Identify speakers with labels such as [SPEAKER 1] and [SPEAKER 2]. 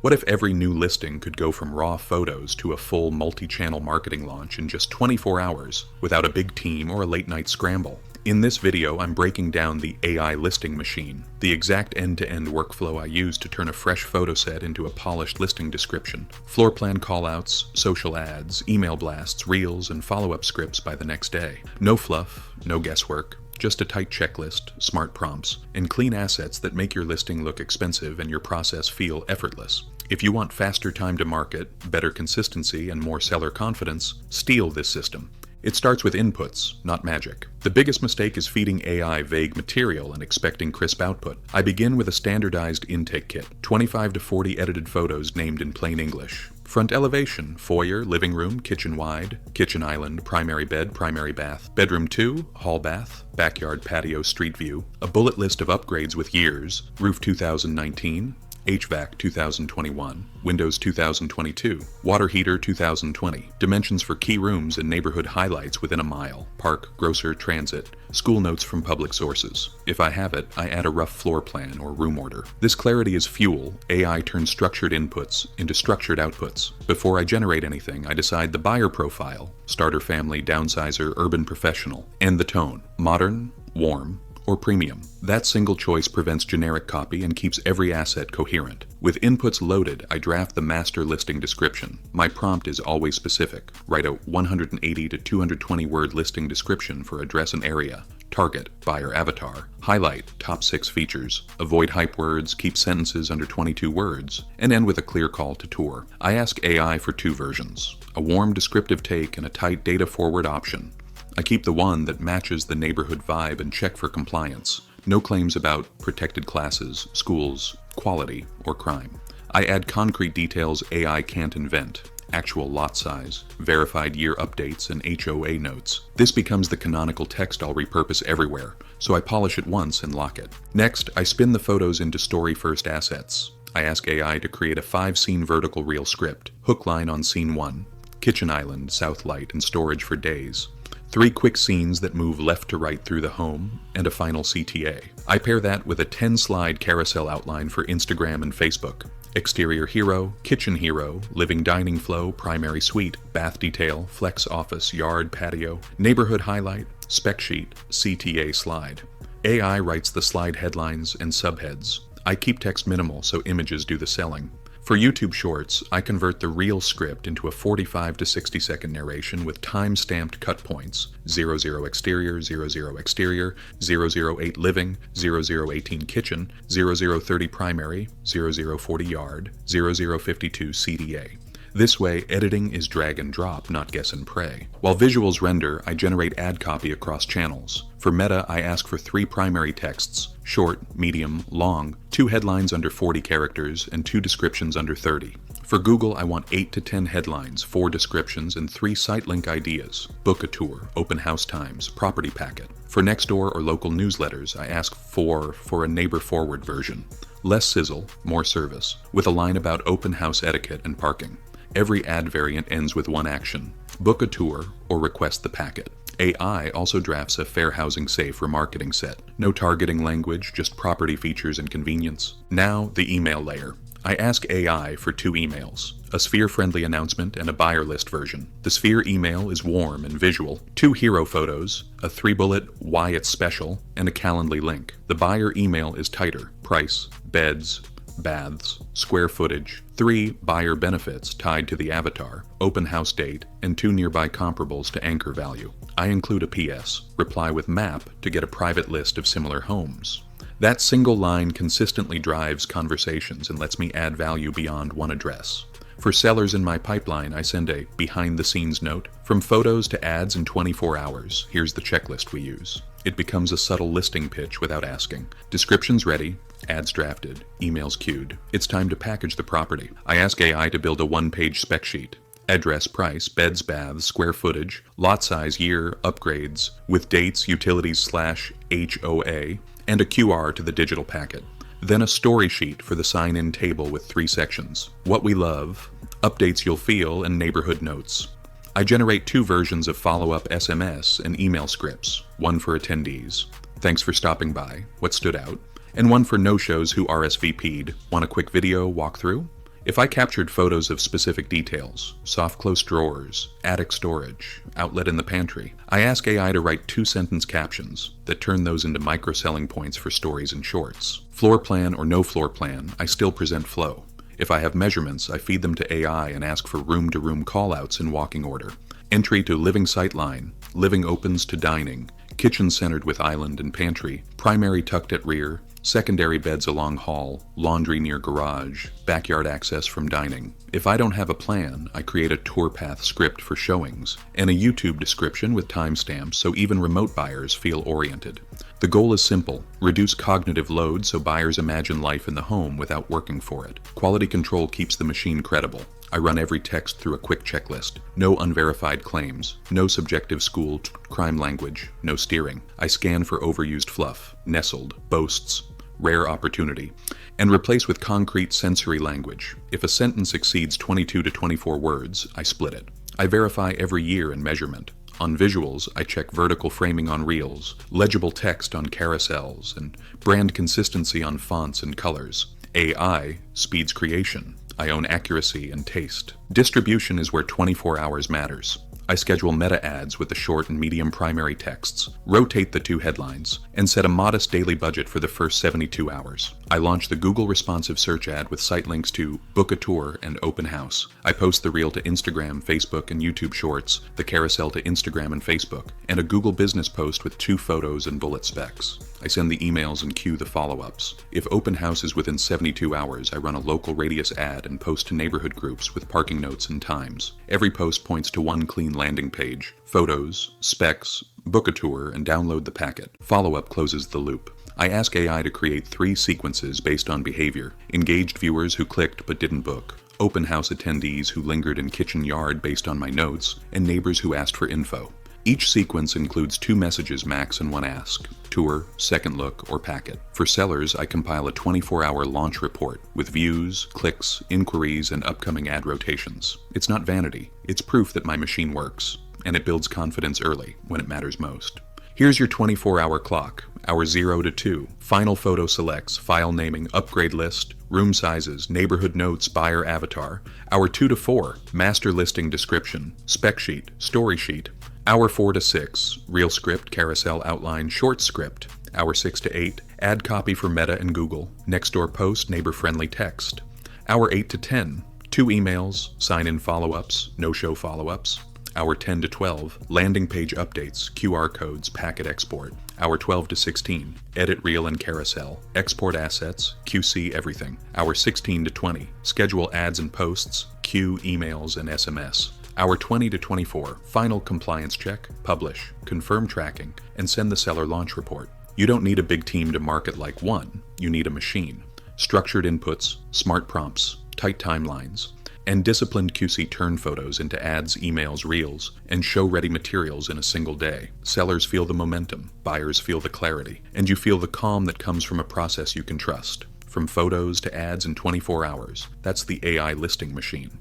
[SPEAKER 1] What if every new listing could go from raw photos to a full multi-channel marketing launch in just 24 hours without a big team or a late-night scramble? In this video, I'm breaking down the AI listing machine, the exact end-to-end workflow I use to turn a fresh photo set into a polished listing description, floor plan callouts, social ads, email blasts, reels, and follow-up scripts by the next day. No fluff, no guesswork. Just a tight checklist, smart prompts, and clean assets that make your listing look expensive and your process feel effortless. If you want faster time to market, better consistency, and more seller confidence, steal this system. It starts with inputs, not magic. The biggest mistake is feeding AI vague material and expecting crisp output. I begin with a standardized intake kit, 25 to 40 edited photos named in plain English. Front elevation, foyer, living room, kitchen wide, kitchen island, primary bed, primary bath, bedroom 2, hall bath, backyard patio, street view, a bullet list of upgrades with years, roof 2019, HVAC 2021, Windows 2022, water heater 2020, dimensions for key rooms and neighborhood highlights within a mile, park, grocer, transit, school notes from public sources. If I have it, I add a rough floor plan or room order. This clarity is fuel. AI turns structured inputs into structured outputs. Before I generate anything, I decide the buyer profile, starter family, downsizer, urban professional, and the tone, modern, warm, or premium. That single choice prevents generic copy and keeps every asset coherent. With inputs loaded, I draft the master listing description. My prompt is always specific. Write a 180 to 220 word listing description for address and area. Target, buyer avatar. Highlight, top 6 features. Avoid hype words, keep sentences under 22 words, and end with a clear call to tour. I ask AI for 2 versions, a warm descriptive take and a tight data forward option. I keep the one that matches the neighborhood vibe and check for compliance. No claims about protected classes, schools, quality, or crime. I add concrete details AI can't invent. Actual lot size, verified year updates, and HOA notes. This becomes the canonical text I'll repurpose everywhere, so I polish it once and lock it. Next, I spin the photos into story-first assets. I ask AI to create a 5-scene vertical reel script, hook line on scene 1, kitchen island, south light, and storage for days. 3 quick scenes that move left to right through the home, and a final CTA. I pair that with a 10-slide carousel outline for Instagram and Facebook. Exterior hero, kitchen hero, living dining flow, primary suite, bath detail, flex office, yard, patio, neighborhood highlight, spec sheet, CTA slide. AI writes the slide headlines and subheads. I keep text minimal so images do the selling. For YouTube Shorts, I convert the reel script into a 45 to 60 second narration with time-stamped cut points, 00 exterior, 00 exterior, 008 living, 0018 kitchen, 0030 primary, 0040 yard, 0052 CDA. This way, editing is drag and drop, not guess and pray. While visuals render, I generate ad copy across channels. For Meta, I ask for 3 primary texts, short, medium, long, 2 headlines under 40 characters, and 2 descriptions under 30. For Google, I want 8 to 10 headlines, 4 descriptions, and 3 site link ideas, book a tour, open house times, property packet. For Nextdoor or local newsletters, I ask for a neighbor forward version. Less sizzle, more service, with a line about open house etiquette and parking. Every ad variant ends with one action, book a tour or request the packet. AI also drafts a fair housing safe remarketing set. No targeting language, just property features and convenience. Now, the email layer. I ask AI for 2 emails, a Sphere-friendly announcement and a buyer list version. The Sphere email is warm and visual, 2 hero photos, a 3-bullet why it's special, and a Calendly link. The buyer email is tighter, price, beds, baths, square footage, 3 buyer benefits tied to the avatar, open house date, and 2 nearby comparables to anchor value. I include a PS, reply with map to get a private list of similar homes. That single line consistently drives conversations and lets me add value beyond one address. For sellers in my pipeline, I send a behind-the-scenes note. From photos to ads in 24 hours, here's the checklist we use. It becomes a subtle listing pitch without asking. Descriptions ready, ads drafted, emails queued. It's time to package the property. I ask AI to build a 1-page spec sheet. Address, price, beds, baths, square footage, lot size, year, upgrades, with dates, utilities / HOA, and a QR to the digital packet. Then a story sheet for the sign-in table with 3 sections. What we love, updates you'll feel, and neighborhood notes. I generate 2 versions of follow-up SMS and email scripts, one for attendees, thanks for stopping by, what stood out, and one for no-shows who RSVP'd, want a quick video walkthrough? If I captured photos of specific details, soft close drawers, attic storage, outlet in the pantry, I ask AI to write 2-sentence captions that turn those into micro-selling points for stories and shorts. Floor plan or no floor plan, I still present flow. If I have measurements, I feed them to AI and ask for room-to-room callouts in walking order. Entry to living sightline, living opens to dining, kitchen centered with island and pantry, primary tucked at rear, secondary beds along hall, laundry near garage, backyard access from dining. If I don't have a plan, I create a tour path script for showings, and a YouTube description with timestamps so even remote buyers feel oriented. The goal is simple: reduce cognitive load so buyers imagine life in the home without working for it. Quality control keeps the machine credible. I run every text through a quick checklist. No unverified claims. No subjective school crime language. No steering. I scan for overused fluff, nestled, boasts, rare opportunity, and replace with concrete sensory language. If a sentence exceeds 22 to 24 words, I split it. I verify every year and measurement. On visuals, I check vertical framing on reels, legible text on carousels, and brand consistency on fonts and colors. AI speeds creation. I own accuracy and taste. Distribution is where 24 hours matters. I schedule meta ads with the short and medium primary texts, rotate the 2 headlines, and set a modest daily budget for the first 72 hours. I launch the Google responsive search ad with site links to Book a Tour and Open House. I post the reel to Instagram, Facebook, and YouTube Shorts, the carousel to Instagram and Facebook, and a Google business post with 2 photos and bullet specs. I send the emails and queue the follow-ups. If open house is within 72 hours, I run a local radius ad and post to neighborhood groups with parking notes and times. Every post points to one clean landing page, photos, specs, book a tour, and download the packet. Follow-up closes the loop. I ask AI to create 3 sequences based on behavior: engaged viewers who clicked but didn't book, open house attendees who lingered in kitchen yard based on my notes, and neighbors who asked for info. Each sequence includes 2 messages max and 1 ask: tour, second look, or packet. For sellers, I compile a 24-hour launch report with views, clicks, inquiries, and upcoming ad rotations. It's not vanity, it's proof that my machine works, and it builds confidence early when it matters most. Here's your 24-hour clock. Hour 0 to 2, final photo selects, file naming, upgrade list, room sizes, neighborhood notes, buyer avatar. Hour 2 to 4, master listing description, spec sheet, story sheet. Hour 4 to 6, reel script, carousel outline, short script. Hour 6 to 8, ad copy for Meta and Google, Nextdoor post, neighbor-friendly text. Hour 8 to 10, 2 emails, sign-in follow-ups, no-show follow-ups. Hour 10 to 12, landing page updates, QR codes, packet export. Hour 12 to 16, edit reel and carousel, export assets, QC everything. Hour 16 to 20, schedule ads and posts, queue emails and SMS. Hour 20 to 24, final compliance check, publish, confirm tracking, and send the seller launch report. You don't need a big team to market like one, you need a machine. Structured inputs, smart prompts, tight timelines, and disciplined QC turn photos into ads, emails, reels, and show-ready materials in a single day. Sellers feel the momentum, buyers feel the clarity, and you feel the calm that comes from a process you can trust. From photos to ads in 24 hours, that's the AI listing machine.